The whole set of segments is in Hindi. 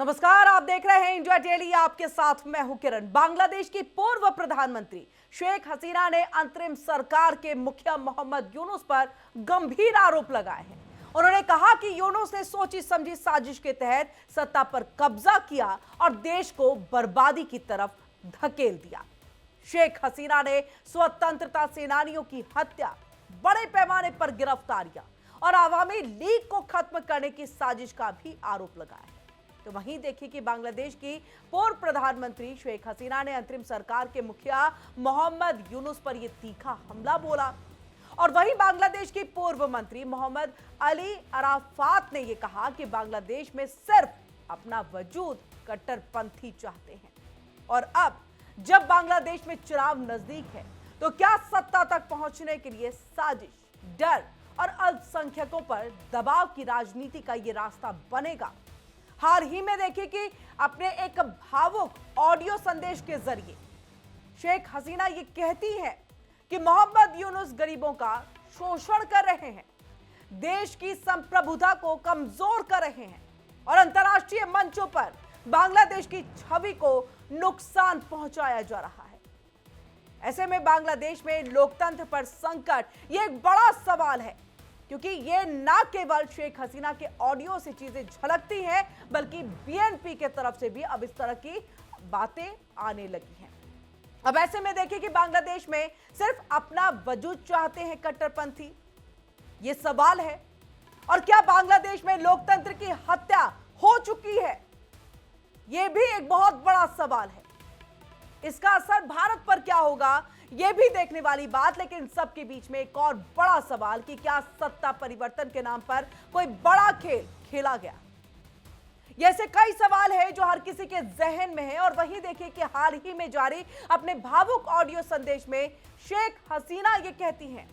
नमस्कार, आप देख रहे हैं इंडिया डेली। आपके साथ मैं हूं किरण। बांग्लादेश की पूर्व प्रधानमंत्री शेख हसीना ने अंतरिम सरकार के मुखिया मोहम्मद यूनुस पर गंभीर आरोप लगाए हैं। उन्होंने कहा कि यूनुस ने सोची समझी साजिश के तहत सत्ता पर कब्जा किया और देश को बर्बादी की तरफ धकेल दिया। शेख हसीना ने स्वतंत्रता सेनानियों की हत्या, बड़े पैमाने पर गिरफ्तारियां और आवामी लीग को खत्म करने की साजिश का भी आरोप लगाया है। तो वहीं देखिए कि बांग्लादेश की पूर्व प्रधानमंत्री शेख हसीना ने अंतरिम सरकार के मुखिया मोहम्मद यूनुस पर यह तीखा हमला बोला। और वहीं बांग्लादेश की पूर्व मंत्री मोहम्मद अली अराफात ने यह कहा कि बांग्लादेश में सिर्फ अपना वजूद कट्टरपंथी चाहते हैं और अब जब बांग्लादेश में चुनाव नजदीक है तो क्या सत्ता तक पहुंचने के लिए साजिश, डर और अल्पसंख्यकों पर दबाव की राजनीति का यह रास्ता बनेगा। हाल ही में देखिए कि अपने एक भावुक ऑडियो संदेश के जरिए शेख हसीना ये कहती है कि मोहम्मद यूनुस गरीबों का शोषण कर रहे हैं, देश की संप्रभुता को कमजोर कर रहे हैं और अंतर्राष्ट्रीय मंचों पर बांग्लादेश की छवि को नुकसान पहुंचाया जा रहा है। ऐसे में बांग्लादेश में लोकतंत्र पर संकट ये एक बड़ा सवाल है, क्योंकि ये ना केवल शेख हसीना के ऑडियो से चीजें झलकती हैं, बल्कि बीएनपी के तरफ से भी अब इस तरह की बातें आने लगी हैं। अब ऐसे में देखिए कि बांग्लादेश में सिर्फ अपना वजूद चाहते हैं कट्टरपंथी, ये सवाल है। और क्या बांग्लादेश में लोकतंत्र की हत्या हो चुकी है, यह भी एक बहुत बड़ा सवाल है। इसका असर भारत पर क्या होगा, यह भी देखने वाली बात। लेकिन सबके बीच में एक और बड़ा सवाल कि क्या सत्ता परिवर्तन के नाम पर कोई बड़ा खेल खेला गया। ऐसे कई सवाल हैं जो हर किसी के जहन में है। और वहीं देखिए कि हाल ही में जारी अपने भावुक ऑडियो संदेश में शेख हसीना ये कहती हैं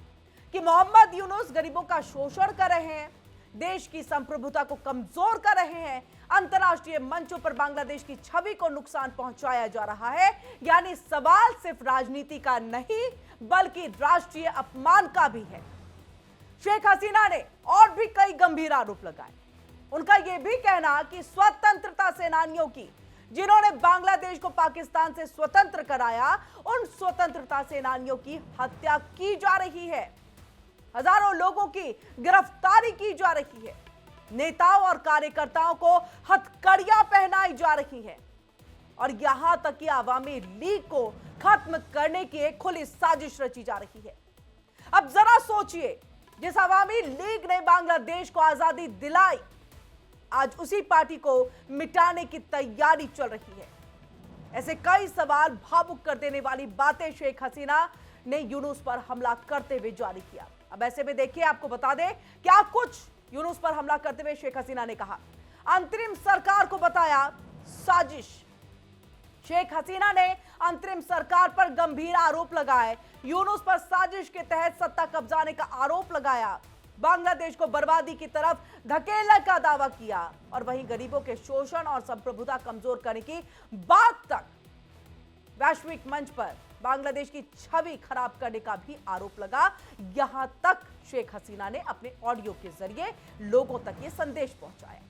कि मोहम्मद यूनुस गरीबों का शोषण कर रहे हैं, देश की संप्रभुता को कमजोर कर रहे हैं, अंतर्राष्ट्रीय मंचों पर बांग्लादेश की छवि को नुकसान पहुंचाया जा रहा है। यानी सवाल सिर्फ राजनीति का नहीं, बल्कि राष्ट्रीय अपमान का भी है। शेख हसीना ने और भी कई गंभीर आरोप लगाए। उनका यह भी कहना कि स्वतंत्रता सेनानियों की, जिन्होंने बांग्लादेश को पाकिस्तान से स्वतंत्र कराया, उन स्वतंत्रता सेनानियों की हत्या की जा रही है, हजारों लोगों की गिरफ्तारी की जा रही है, नेताओं और कार्यकर्ताओं को हथकड़ियां पहनाई जा रही है और यहां तक कि आवामी लीग को खत्म करने की एक खुली साजिश रची जा रही है। अब जरा सोचिए, जिस आवामी लीग ने बांग्लादेश को आजादी दिलाई, आज उसी पार्टी को मिटाने की तैयारी चल रही है। ऐसे कई सवाल, भावुक कर देने वाली बातें शेख हसीना ने यूनुस पर हमला करते हुए जारी किया। अब ऐसे में देखिए, आपको बता दें क्या कुछ यूनुस पर हमला करते हुए शेख हसीना ने कहा। अंतरिम सरकार को बताया साजिश। शेख हसीना ने अंतरिम सरकार पर गंभीर आरोप लगाए, यूनुस पर साजिश के तहत सत्ता कब्जाने का आरोप लगाया, बांग्लादेश को बर्बादी की तरफ धकेलने का दावा किया और वहीं गरीबों के शोषण और संप्रभुता कमजोर करने की बात तक वैश्विक मंच पर बांग्लादेश की छवि खराब करने का भी आरोप लगा। यहां तक शेख हसीना ने अपने ऑडियो के जरिए लोगों तक ये संदेश पहुंचाया।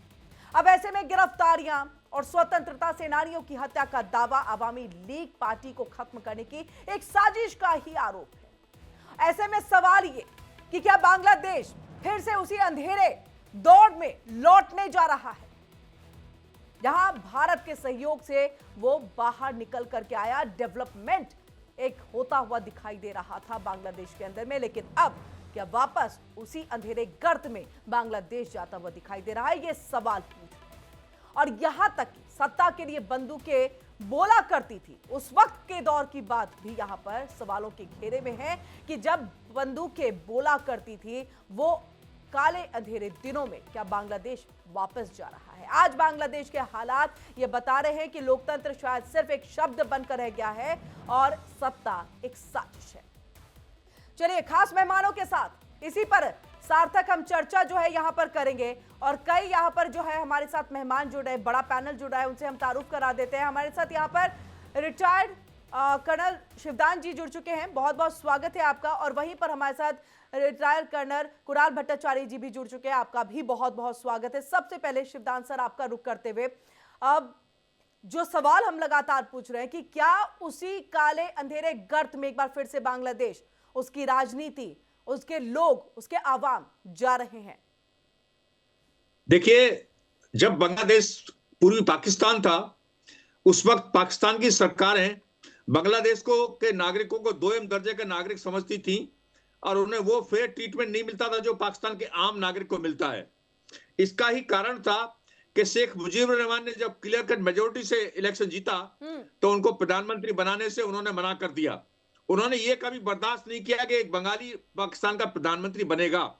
अब ऐसे में गिरफ्तारियां और स्वतंत्रता सेनानियों की हत्या का दावा आवामी लीग पार्टी को खत्म करने की एक साजिश का ही आरोप है। ऐसे में सवाल ये कि क्या बांग्लादेश फिर से उसी अंधेरे दौर में लौटने जा रहा है, जहां भारत के सहयोग से वो बाहर निकल करके आया। डेवलपमेंट एक होता हुआ दिखाई दे रहा था बांग्लादेश के अंदर में, लेकिन अब क्या वापस उसी अंधेरे गर्त में बांग्लादेश जाता हुआ दिखाई दे रहा है, ये सवाल पूछ। और यहां तक सत्ता के लिए बंदूकें बोला करती थी, उस वक्त के दौर की बात भी यहां पर सवालों के घेरे में है कि जब बंदूकें बोला करती थी, वो काले अंधेरे दिनों में क्या बांग्लादेश वापस जा रहा है। आज बांग्लादेश के हालात ये बता रहे हैं कि लोकतंत्र शायद सिर्फ एक शब्द बनकर रह गया है और सत्ता एक साजिश है। चलिए, खास मेहमानों के साथ इसी पर सार्थक हम चर्चा जो है यहां पर करेंगे और कई यहां पर जो है हमारे साथ मेहमान जुड़े, बड़ा पैनल जुड़ा है, उनसे हम तारुफ करा देते हैं। हमारे साथ यहां पर रिटायर्ड कर्नल शिवदान जी जुड़ चुके हैं, बहुत बहुत स्वागत है आपका। और वहीं पर हमारे साथ रिटायर्ड कर्नल कुणाल भट्टाचार्य जी भी जुड़ चुके हैं, आपका भी बहुत बहुत स्वागत है। सबसे पहले शिवदान सर, आपका रुख करते हुए अब जो सवाल हम लगातार पूछ रहे हैं कि क्या उसी काले अंधेरे गर्त में एक बार फिर से बांग्लादेश, उसकी राजनीति, उसके लोग, उसके आवाम जा रहे हैं? देखिए, जब बांग्लादेश पूर्वी पाकिस्तान था, उस वक्त पाकिस्तान की सरकारें बांग्लादेश को के नागरिकों को दोयम दर्जे का नागरिक समझती थी और उन्हें वो फेयर ट्रीटमेंट नहीं मिलता था जो पाकिस्तान के आम नागरिक को मिलता है। इसका ही कारण था कि शेख मुजीबुर रहमान ने जब क्लियर कट मेजोरिटी से इलेक्शन जीता तो उनको प्रधानमंत्री बनाने से उन्होंने मना कर दिया। उन्होंने ये कभी बर्दाश्त नहीं किया कि एक बंगाली पाकिस्तान का प्रधानमंत्री बनेगा।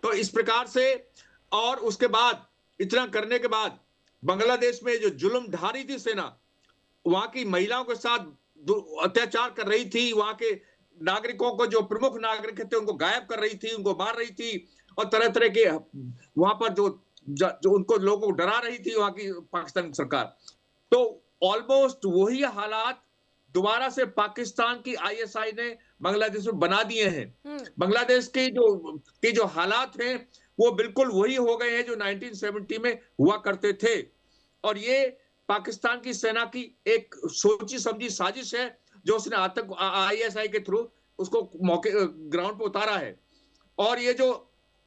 तो इस प्रकार से, और उसके बाद इतना करने के बाद बांग्लादेश में जो जुल्म ढा रही थी सेना, वहां की महिलाओं के साथ अत्याचार कर रही थी, वहां के नागरिकों को, जो प्रमुख नागरिक थे, उनको गायब कर रही थी, उनको मार रही थी और तरह तरह के वहां पर जो उनको लोगों को डरा रही थी वहां की पाकिस्तान सरकार। तो ऑलमोस्ट वही हालात दोबारा से पाकिस्तान की आईएसआई ने बांग्लादेश में बना दिए हैं। बांग्लादेश के जो हालात हैं वो बिल्कुल वही हो गए हैं जो 1970 में हुआ करते थे। और ये पाकिस्तान की सेना की एक सोची समझी साजिश है जो उसने आतंक आईएसआई के थ्रू उसको मौके ग्राउंड पर उतारा है। और ये जो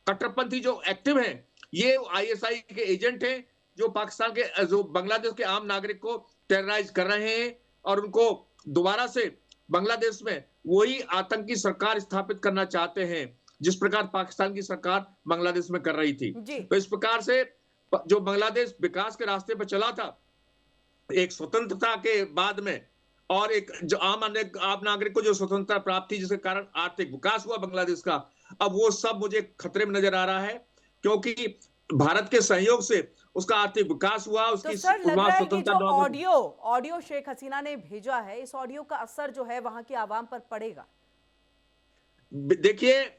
कट्टरपंथी जो एक्टिव हैं, ये आईएसआई के एजेंट हैं जो पाकिस्तान के, जो बांग्लादेश के आम नागरिक को टेरराइज कर रहे हैं और उनको दोबारा से बांग्लादेश में वही आतंकी सरकार स्थापित करना चाहते हैं जिस प्रकार पाकिस्तान की सरकार बांग्लादेश में कर रही थी। तो इस प्रकार से जो बांग्लादेश विकास के रास्ते पर चला था एक स्वतंत्रता के बाद में, और एक जो आम नागरिक को जो स्वतंत्रता प्राप्त थी जिसके कारण आर्थिक विकास हुआ बांग्लादेश का, अब वो सब मुझे खतरे में नजर आ रहा है क्योंकि भारत के सहयोग से उसका आर्थिक विकास हुआ। उसकी तो सर लग रहा है कि जो स्वतंत्रता ऑडियो शेख हसीना ने भेजा है, इस ऑडियो का असर जो है वहां की आवाम पर पड़ेगा। देखिए,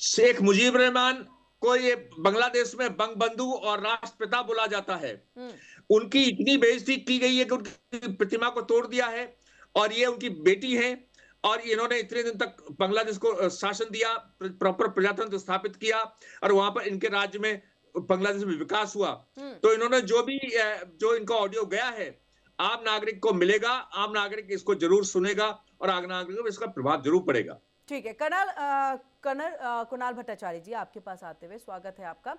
शेख मुजीब रहमान को ये बांग्लादेश में बंगबंधु और राष्ट्रपिता बोला जाता है। उनकी इतनी बेइज्जती की गई है कि उनकी प्रतिमा को तोड़ दिया है और ये उनकी बेटी है और इन्होंने इतने दिन तक बांग्लादेश को शासन दिया, प्रॉपर प्रजातंत्र स्थापित किया और वहां पर इनके राज्य में बांग्लादेश में विकास हुआ। तो इन्होंने जो इनका ऑडियो गया है आम नागरिक को मिलेगा, आम नागरिक इसको जरूर सुनेगा और आम नागरिक को इसका प्रभाव जरूर पड़ेगा। ठीक है, कर्नल कुणाल भट्टाचार्य जी, आपके पास आते हुए स्वागत है आपका।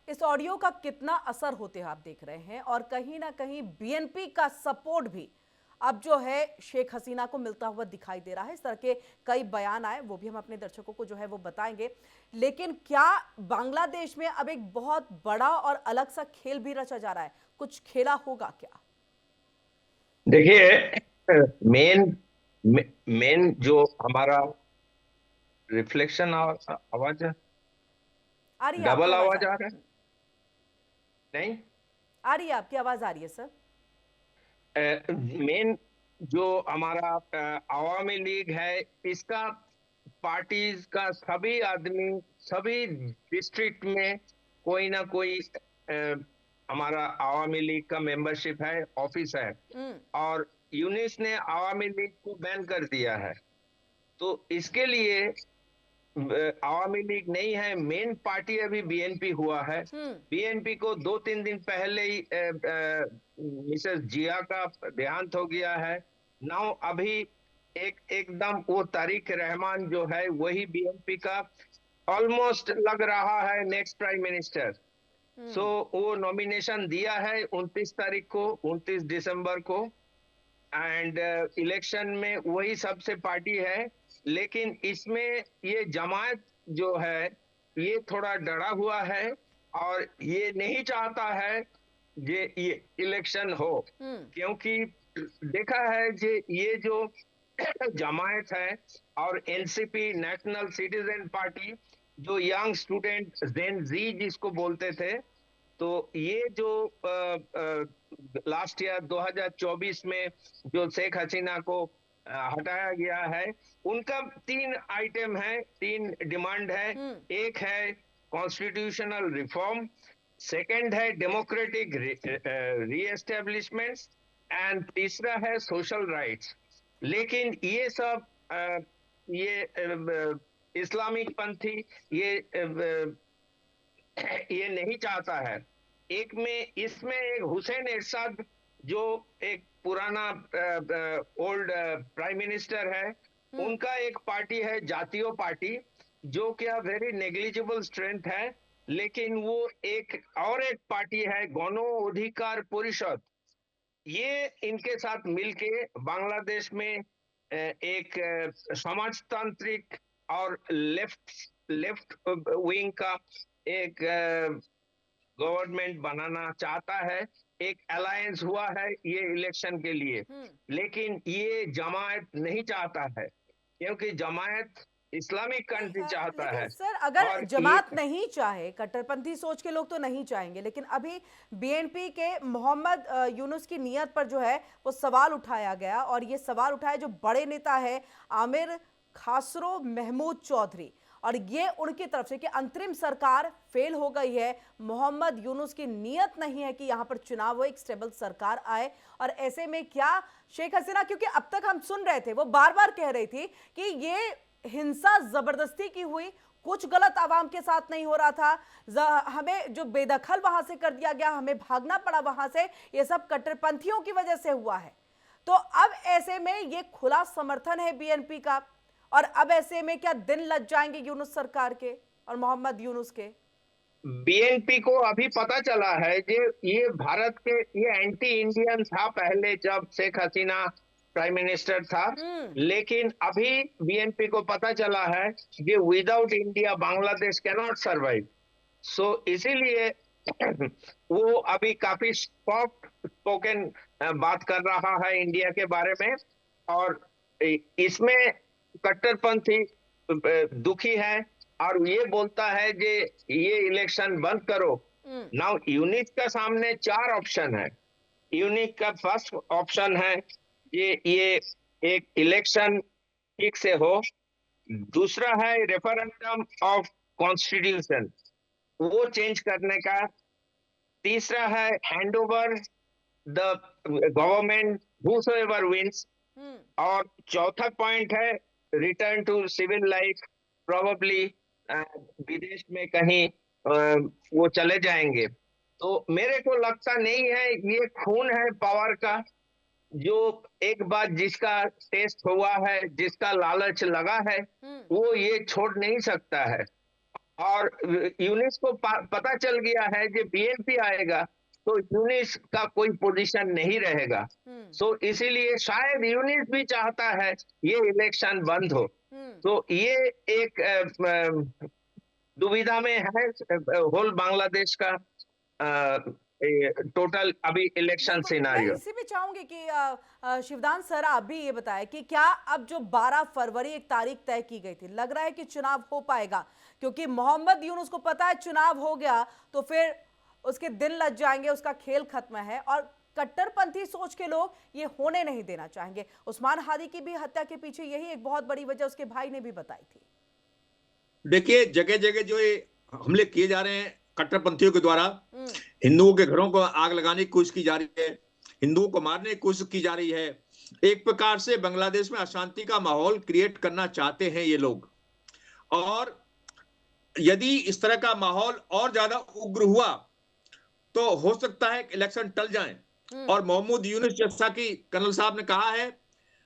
इस ऑडियो का कितना असर होते हैं आप देख रहे हैं, और कहीं ना कहीं बीएनपी का सपोर्ट भी अब जो है शेख हसीना को मिलता हुआ दिखाई दे रहा है। इस तरह के कई बयान आए, वो भी हम अपने दर्शकों को जो है वो बताएंगे। लेकिन क्या बांग्लादेश में अब एक बहुत बड़ा और अलग सा खेल भी रचा जा रहा है? कुछ खेला होगा क्या? देखिए, मेन जो हमारा रिफ्लेक्शन और आवाज आ रही है, डबल आवाज आ रहा है? नहीं आ रही है, आपकी आवाज आ रही है सर। मेन जो हमारा अवामी लीग है, इसका पार्टीज का सभी आदमी सभी डिस्ट्रिक्ट में कोई ना कोई हमारा अवामी लीग का मेंबरशिप है, ऑफिस है। और यूनिस ने अवामी लीग को बैन कर दिया है। तो इसके लिए अवामी लीग नहीं है, मेन पार्टी अभी बीएनपी हुआ है। बीएनपी को 2-3 दिन पहले ही मिसेस जिया का देहांत हो गया है। नाउ अभी एकदम वो तारिक रहमान जो है वही बीएनपी का ऑलमोस्ट लग रहा है नेक्स्ट प्राइम मिनिस्टर। सो वो नॉमिनेशन दिया है 29 तारीख को, 29 दिसंबर को, एंड इलेक्शन में वही सबसे पार्टी है। लेकिन इसमें ये जमात जो है ये थोड़ा डरा हुआ है और ये नहीं चाहता है ये इलेक्शन हो, क्योंकि देखा है ये जो जमात है और एनसीपी नेशनल सिटीजन पार्टी जो यंग स्टूडेंट जेन जी जिसको बोलते थे, तो ये जो लास्ट ईयर 2024 में जो शेख हसीना को हटाया गया है, उनका 3 आइटम है, 3 डिमांड है। एक है कॉन्स्टिट्यूशनल रिफॉर्म, सेकंड है डेमोक्रेटिक रीएस्टेब्लिशमेंट एंड तीसरा है सोशल राइट्स। लेकिन ये सब इस्लामिक पंथी ये नहीं चाहता है। एक में इसमें एक हुसैन एरशाद जो एक पुराना ओल्ड प्राइम मिनिस्टर है, उनका एक पार्टी है जातीय पार्टी, जो क्या वेरी नेग्लिजिबल स्ट्रेंथ है, लेकिन वो एक पार्टी है गण अधिकार परिषद। ये इनके साथ मिलके बांग्लादेश में एक समाजतांत्रिक और लेफ्ट लेफ्ट विंग का एक गवर्नमेंट बनाना चाहता है। एक अलायंस हुआ है ये इलेक्शन के लिए, लेकिन ये जमायत नहीं चाहता है, क्योंकि जमायत इस्लामिक कंट्री चाहता लेकिन है। सर अगर और जमात नहीं चाहे, कट्टरपंथी सोच के लोग तो नहीं चाहेंगे, लेकिन अभी बीएनपी के मोहम्मद यूनुस की नीयत पर जो है वो सवाल उठाया गया, और ये सवाल उठाया जो बड़े नेता है आमिर खासरो महमूद चौधरी, और ये उनकी तरफ से कि अंतरिम सरकार फेल हो गई है, मोहम्मद यूनुस की नीयत नहीं है कि यहां पर चुनाव हो, एक स्टेबल सरकार आए। और ऐसे में क्या शेख हसीना, क्योंकि अब तक हम सुन रहे थे वो बार बार कह रही थी कि ये हिंसा जबरदस्ती की हुई, कुछ गलत आवाम के साथ नहीं हो रहा था, हमें जो बेदखल वहां से कर दिया गया, हमें भागना पड़ा वहां से, ये सब कट्टरपंथियों की वजह से हुआ है। तो अब ऐसे में ये खुला समर्थन है बीएनपी का, और अब ऐसे में क्या दिन लग जाएंगे यूनुस सरकार के और मोहम्मद यूनुस के? बीएनपी को अभी पता चला है कि ये भारत के ये एंटी इंडियन था पहले जब शेख हसीना प्राइम मिनिस्टर था, लेकिन अभी बीएनपी को पता चला है कि without India Bangladesh can not survive. So इसीलिए वो अभी काफी सॉफ्ट स्पोकन बात कर रहा है इंडिया के बारे में, और इसमें कट्टरपंथी दुखी है और ये बोलता है कि ये इलेक्शन बंद करो। नाउ यूनिट का सामने 4 ऑप्शन है। यूनिट का फर्स्ट ऑप्शन है ये एक इलेक्शन ठीक से हो, दूसरा है रेफरेंडम ऑफ कॉन्स्टिट्यूशन वो चेंज करने का, तीसरा है hand over the government whosoever wins, और चौथा पॉइंट है return to civil life, probably विदेश में कहीं वो चले जाएंगे। तो मेरे को लगता नहीं है, ये खून है पावर का, जो एक बार जिसका टेस्ट हुआ है, जिसका लालच लगा है, वो ये छोड़ नहीं सकता है। और यूनिस को पता चल गया है कि बीएनपी आएगा तो यूनिस का कोई पोजीशन नहीं रहेगा। सो इसीलिए शायद यूनिस भी चाहता है ये इलेक्शन बंद हो। तो ये एक दुविधा में है होल बांग्लादेश का टोटल अभी इलेक्शन मैं सिनारियो। इसी भी चाहूंगी कि शिवदान सर आप भी ये बताएं कि क्या अब जो 12 फरवरी एक तारीख तय की गई थी, लग रहा है कि चुनाव हो पाएगा? क्योंकि मोहम्मद यूनुस को पता है चुनाव हो गया तो फिर उसके दिन लग जाएंगे, उसका खेल खत्म है, और कट्टरपंथी सोच के लोग ये होने नहीं देना चाहेंगे। उस्मान हादी की भी हत्या के पीछे यही एक बहुत बड़ी वजह उसके भाई ने भी बताई थी। देखिए, जगह जगह जो ये हमले किए जा रहे हैं कट्टरपंथियों के द्वारा, हिंदुओं के घरों को आग लगाने की कोशिश की जा रही है, हिंदुओं को मारने की कोशिश की जा रही है। एक प्रकार से बांग्लादेश में अशांति का माहौल क्रिएट करना चाहते हैं ये लोग। और यदि इस तरह का माहौल और ज्यादा उग्र हुआ तो हो सकता है इलेक्शन टल जाए। और मोहम्मद यूनुस, जैसा कि कर्नल साहब ने कहा है,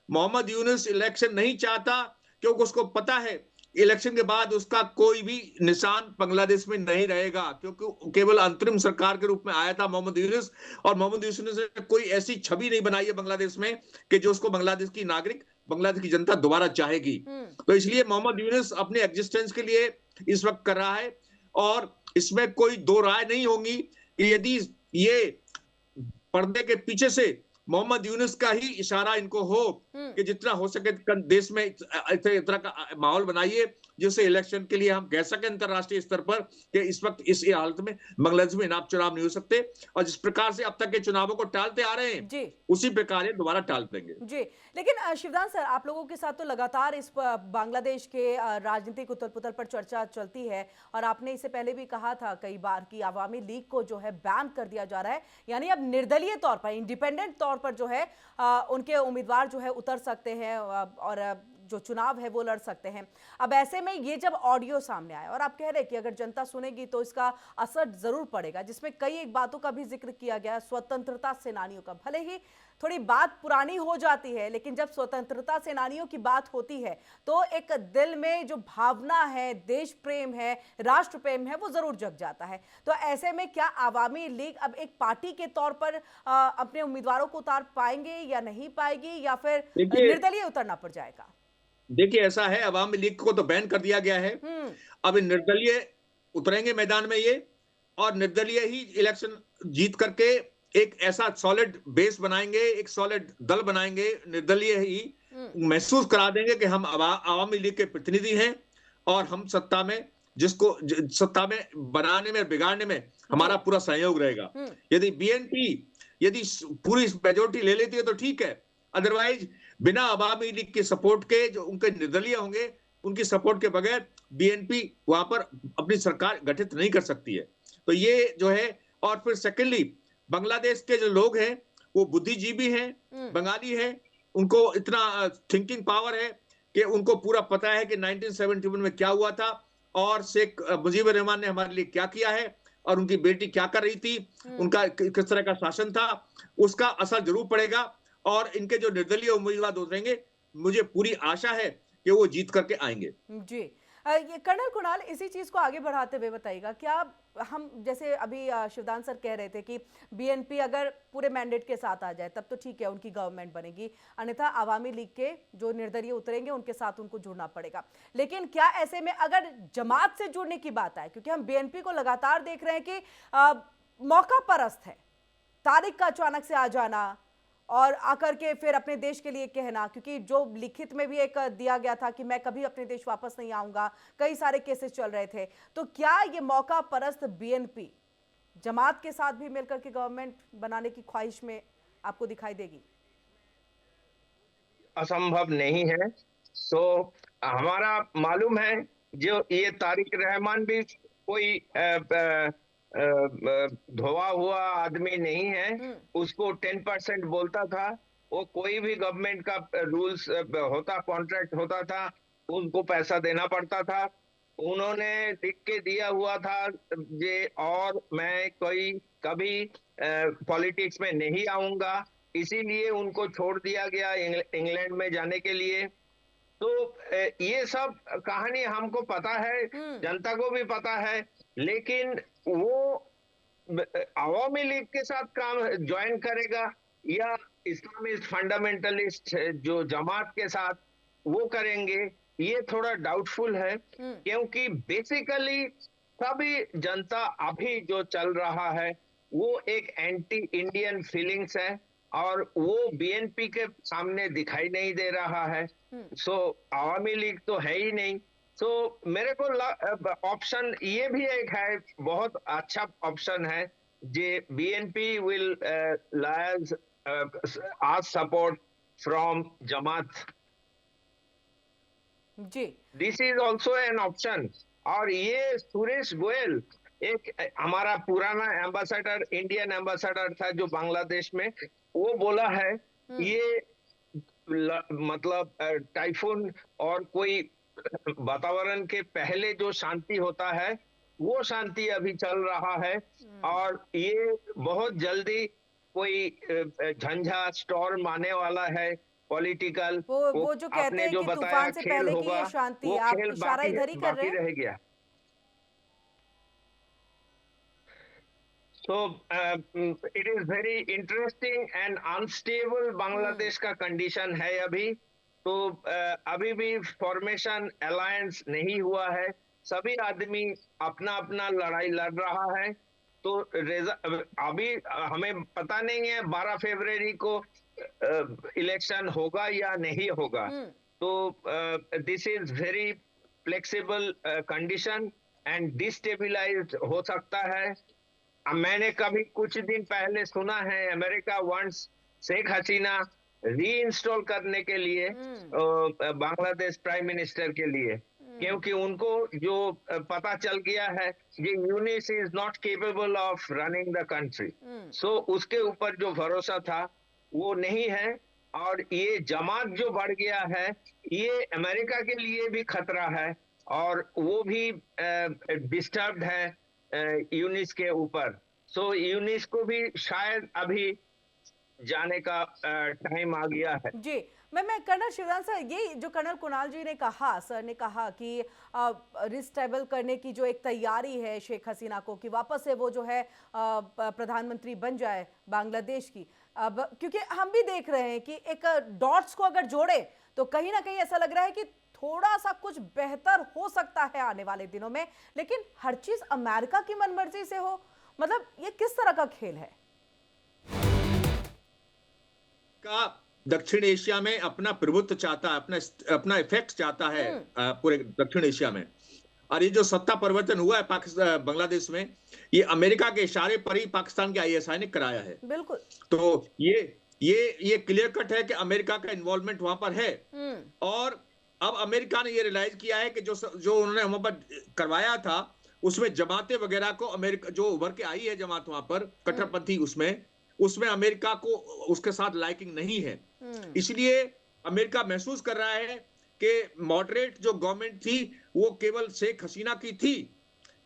मोहम्मद यूनुस इलेक्शन नहीं चाहता क्योंकि उसको पता है इलेक्शन के बाद उसका कोई भी निशान बांग्लादेश में नहीं रहेगा, क्योंकि केवल अंतरिम सरकार के रूप में आया था मोहम्मद यूनुस, और मोहम्मद यूनुस ने कोई ऐसी छवि नहीं बनाई है बांग्लादेश में कि जो उसको बांग्लादेश की नागरिक, बांग्लादेश की जनता दोबारा चाहेगी। तो इसलिए मोहम्मद यूनुस अपने एग्जिस्टेंस के लिए इस वक्त कर रहा है, और इसमें कोई दो राय नहीं होंगी कि यदि ये पर्दे के पीछे से मोहम्मद यूनुस का ही इशारा इनको हो कि जितना हो सके देश में इस तरह का माहौल बनाइए जिससे इलेक्शन के लिए हम कह सके अंतरराष्ट्रीय स्तर पर कि इस वक्त इस हालत में बांग्लादेश में चुनाव नहीं हो सकते, और जिस प्रकार से अब तक के चुनावों को टालते आ रहे हैं उसी प्रकार ये दोबारा टाल देंगे जी। लेकिन शिवदान सर, आप लोगों के साथ तो लगातार इस बांग्लादेश के राजनीतिक उथल पुथल पर चर्चा चलती है, और आपने इससे पहले भी कहा था कई बार कि अवामी लीग को जो है बैन कर दिया जा रहा है, यानी अब निर्दलीय तौर पर, इंडिपेंडेंट तौर पर जो है उनके उम्मीदवार जो है उतर सकते हैं और जो चुनाव है वो लड़ सकते हैं। अब ऐसे में ये जब ऑडियो सामने आया और आप कह रहे हैं कि अगर जनता सुनेगी तो इसका असर जरूर पड़ेगा, जिसमें कई एक बातों का भी जिक्र किया गया, स्वतंत्रता सेनानियों का। भले ही थोड़ी बात पुरानी हो जाती है, लेकिन जब स्वतंत्रता सेनानियों की बात होती है तो एक दिल में जो भावना है, देश प्रेम है, राष्ट्र प्रेम है, वो जरूर जग जाता है। तो ऐसे में क्या आवामी लीग अब एक पार्टी के तौर पर अपने उम्मीदवारों को उतार पाएंगे या नहीं पाएगी, या फिर निर्दलीय उतरना पड़ जाएगा? देखिए, ऐसा है, अवामी लीग को तो बैन कर दिया गया है। अब निर्दलीय उतरेंगे मैदान में ये, और निर्दलीय ही इलेक्शन जीत करके एक ऐसा सॉलिड बेस बनाएंगे, एक सॉलिड दल बनाएंगे। निर्दलीय ही महसूस करा देंगे कि हम अवामी लीग के प्रतिनिधि हैं और हम सत्ता में सत्ता में बनाने में, बिगाड़ने में हमारा पूरा सहयोग रहेगा। यदि बीएनपी यदि पूरी मेजोरिटी ले लेती है तो ठीक है, अदरवाइज बिना अवामी लीग के सपोर्ट के, जो उनके निर्दलीय होंगे, उनकी सपोर्ट के बगैर बीएनपी वहां पर अपनी सरकार गठित नहीं कर सकती है। तो ये जो है, और फिर सेकेंडली बांग्लादेश के जो लोग हैं वो बुद्धिजीवी हैं, बंगाली हैं, उनको इतना थिंकिंग पावर है कि उनको पूरा पता है कि 1971 में क्या हुआ था और शेख मुजीबुर रहमान ने हमारे लिए क्या किया है और उनकी बेटी क्या कर रही थी, उनका किस तरह का शासन था, उसका असर जरूर पड़ेगा। और इनके जो निर्दलीय उम्मीदवार उतरेंगे, मुझे पूरी आशा है कि वो जीत करके आएंगे। जी, ये कर्नल कुणाल, इसी चीज को आगे बढ़ाते हुए बताइएगा, क्या हम जैसे अभी शिवदान सर कह रहे थे कि बीएनपी अगर पूरे मैंडेट के साथ आ जाए तब तो ठीक है, उनकी गवर्नमेंट बनेगी, अन्यथा आवामी लीग के जो निर्दलीय उतरेंगे उनके साथ उनको जुड़ना पड़ेगा। लेकिन क्या ऐसे में अगर जमात से जुड़ने की बात आए, क्योंकि हम बीएनपी को लगातार देख रहे हैं कि मौका परस्त है, तारिक का अचानक से आ जाना और आकर के फिर अपने देश के लिए कहना, क्योंकि जो लिखित में भी एक दिया गया था कि मैं कभी अपने देश वापस नहीं आऊंगा, कई सारे केसेस चल रहे थे। तो क्या ये मौका परस्त बीएनपी जमात के साथ भी मिलकर के गवर्नमेंट बनाने की ख्वाहिश में आपको दिखाई देगी? असंभव नहीं है। तो हमारा मालूम है, जो ये तारिक रहमान भी कोई धोआ हुआ आदमी नहीं है। उसको 10% बोलता था, वो कोई भी गवर्नमेंट का रूल्स होता, कॉन्ट्रैक्ट होता था, उनको पैसा देना पड़ता था। उन्होंने लिख के दिया हुआ था ये, और मैं कभी पॉलिटिक्स में नहीं आऊंगा, इसीलिए उनको छोड़ दिया गया इंग्लैंड में जाने के लिए। तो ये सब कहानी हमको पता है, जनता को भी पता है, लेकिन वो अवामी लीग के साथ काम ज्वाइन करेगा या इस्लामिस्ट फंडामेंटलिस्ट जो जमात के साथ वो करेंगे, ये थोड़ा डाउटफुल है। क्योंकि बेसिकली सभी जनता अभी जो चल रहा है वो एक एंटी इंडियन फीलिंग्स है, और वो बीएनपी के सामने दिखाई नहीं दे रहा है। सो आवामी लीग तो है ही नहीं। सो मेरे को ऑप्शन ये भी एक है, बहुत अच्छा ऑप्शन है, जे BNP will lies ask support from Jamaat. जी, this is also an option. और ये सुरेश गोयल एक हमारा पुराना एम्बेसडर, इंडियन एम्बेसडर था जो बांग्लादेश में, वो बोला है ये मतलब टाइफून और कोई वातावरण के पहले जो शांति होता है वो शांति अभी चल रहा है, और ये बहुत जल्दी कोई झंझा स्टॉर्म आने वाला है पॉलिटिकल। वो जो कहते हैं जो कि बताया तूफान से खेल पहले की होगा, ये शांति, वो आप खेल इशारा इधर ही कर रहे बाकी हैं। रह गया। So it is very interesting and unstable Bangladesh का कंडीशन है अभी। तो अभी भी फॉर्मेशन अलायंस नहीं हुआ है, सभी आदमी अपना अपना लड़ाई लड़ रहा है। तो अभी हमें पता नहीं है 12 फरवरी को इलेक्शन होगा या नहीं होगा। तो this is very flexible condition and destabilized हो सकता है। मैंने कभी कुछ दिन पहले सुना है America wants Sheikh Hasina reinstall करने के लिए बांग्लादेश प्राइम मिनिस्टर के लिए, क्योंकि उनको जो पता चल गया है ये Yunus is not capable of running the country. So उसके ऊपर जो भरोसा था वो नहीं है। और ये जमात जो बढ़ गया है, ये अमेरिका के लिए भी खतरा है और वो भी डिस्टर्ब्ड है यूनिस के ऊपर। सो यूनिस को भी शायद अभी जाने का टाइम आ गया है। जी, मैं कर्नल शिवराज सर, ये जो कर्नल कुणाल जी ने कहा, सर ने कहा कि रिस्टेबल करने की जो एक तैयारी है शेख हसीना को, कि वापस से वो जो है प्रधानमंत्री बन जाए बांग्लादेश की। अब क्योंकि हम भी देख रहे हैं कि एक डॉट्स को अगर जोड़े तो कहीं ना कहीं ऐसा लग रहा है कि थोड़ा सा कुछ बेहतर हो सकता है आने वाले दिनों में, लेकिन हर चीज अमेरिका की मनमर्जी से हो, मतलब ये किस तरह का खेल है? का दक्षिण एशिया में अपना प्रभुत्व चाहता है, अपना इफेक्ट चाहता है पूरे दक्षिण एशिया में। और ये जो सत्ता परिवर्तन हुआ है पाकिस्तान बांग्लादेश में, ये अमेरिका के इशारे पर ही पाकिस्तान के आईएसआई ने कराया है। बिल्कुल। तो ये क्लियर कट है कि अमेरिका का इन्वॉल्वमेंट वहां पर है। और अब अमेरिका ने ये रियलाइज किया है कि जो उन्होंने वहां पर करवाया था, उसमें जमातें वगैरह को, अमेरिका जो उभर के आई है जमात वहां पर कट्टरपंथी, उसमें अमेरिका को उसके साथ लाइकिंग नहीं है। इसलिए अमेरिका महसूस कर रहा है कि मॉडरेट जो गवर्नमेंट थी वो केवल शेख हसीना की थी,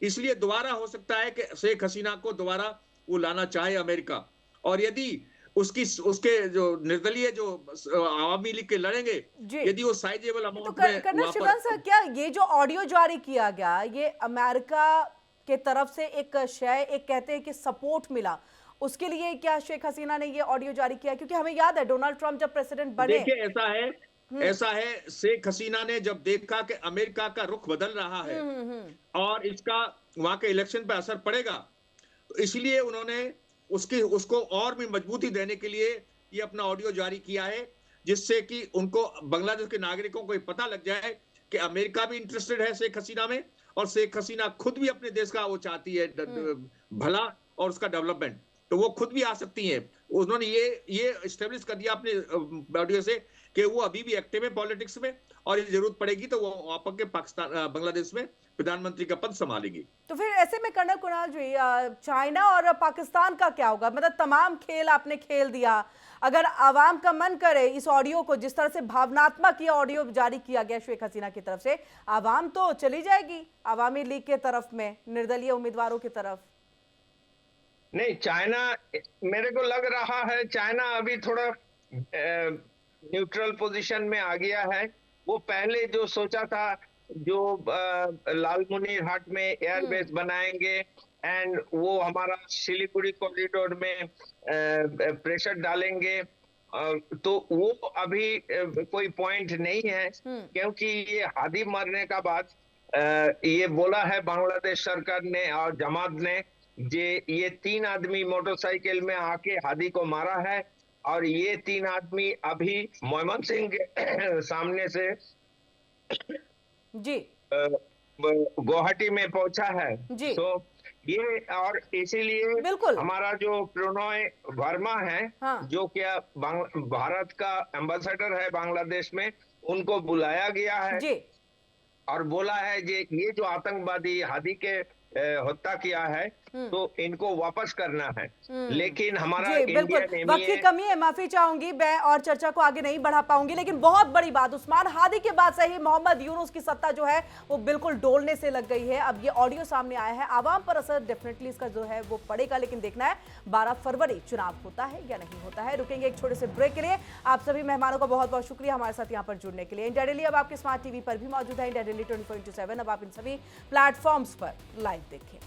इसलिए दोबारा हो सकता है कि शेख हसीना को दोबारा वो लाना चाहे अमेरिका। और यदि उसके जो निर्दलीय जो आवामी लीग के लड़ेंगे, यदि वो साइजेबल अमाउंट में कर्नल शिवराज सर, क्या ये जो ऑडियो जारी किया गया, ये अमेरिका के तरफ से एक कहते हैं कि सपोर्ट मिला, उसके लिए क्या शेख हसीना ने ये ऑडियो जारी किया? क्योंकि हमें याद है डोनाल्ड ट्रंप जब प्रेसिडेंट बने, देखिए ऐसा है शेख हसीना ने जब देखा कि अमेरिका का रुख बदल रहा है और इसका वहां के इलेक्शन पे असर पड़ेगा, तो इसलिए उन्होंने उसको और भी मजबूती देने के लिए ये अपना ऑडियो जारी किया है, जिससे कि उनको बांग्लादेश के नागरिकों को पता लग जाए कि अमेरिका भी इंटरेस्टेड है शेख हसीना में, और शेख हसीना खुद भी अपने देश का वो चाहती है भला और उसका डेवलपमेंट, तो वो खुद भी आ सकती हैं। उन्होंने ये एस्टेब्लिश कर दिया अपने ऑडियो से कि वो अभी भी एक्टिव है पॉलिटिक्स में, और ये जरूरत पड़ेगी तो वो वापस के बांग्लादेश में प्रधानमंत्री का पद संभालेंगी। तो फिर ऐसे में कर्नल कुणाल जी, चाइना और पाकिस्तान का क्या होगा? मतलब तमाम खेल आपने खेल दिया, अगर आवाम का मन करे इस ऑडियो को, जिस तरह से भावनात्मक ये ऑडियो जारी किया गया शेख हसीना की तरफ से, आवाम तो चली जाएगी अवामी लीग के तरफ में, निर्दलीय उम्मीदवारों की तरफ। नहीं, चाइना, मेरे को लग रहा है चाइना अभी थोड़ा न्यूट्रल पोजीशन में आ गया है। वो पहले जो सोचा था, जो लालमुनीर हाट में एयरबेस बनाएंगे एंड वो हमारा सिलीगुड़ी कॉरिडोर में प्रेशर डालेंगे, तो वो अभी कोई पॉइंट नहीं है, क्योंकि ये हादी मरने का बाद ये बोला है बांग्लादेश सरकार ने और जमात ने, ये 3 आदमी मोटरसाइकिल में आके हादी को मारा है, और ये 3 आदमी अभी मोहम्मद सिंह के सामने से जी गुवाहाटी में पहुंचा है जी। तो ये, और इसीलिए बिल्कुल हमारा जो प्रणॉय वर्मा है, हाँ। जो क्या भारत का एम्बेसडर है बांग्लादेश में, उनको बुलाया गया है जी। और बोला है ये जो आतंकवादी हादी के हत्या किया है तो इनको वापस करना है। लेकिन हमारा बिल्कुल वक्त की कमी है, माफी चाहूंगी मैं और चर्चा को आगे नहीं बढ़ा पाऊंगी, लेकिन बहुत बड़ी बात, उस्मान हादी के बाद से ही मोहम्मद यूनुस की सत्ता जो है वो बिल्कुल डोलने से लग गई है। अब ये ऑडियो सामने आया है, आवाम पर असर डेफिनेटली इसका जो है वो पड़ेगा, लेकिन देखना है 12 फरवरी चुनाव होता है या नहीं होता है। रुकेंगे एक छोटे से ब्रेक के लिए। आप सभी मेहमानों का बहुत बहुत शुक्रिया हमारे साथ यहाँ पर जुड़ने के लिए। इंडिया डेली अब आपके स्मार्ट टीवी पर भी मौजूद है, इंडिया डेली 24/7। अब आप इन सभी प्लेटफॉर्म्स पर लाइव देखें।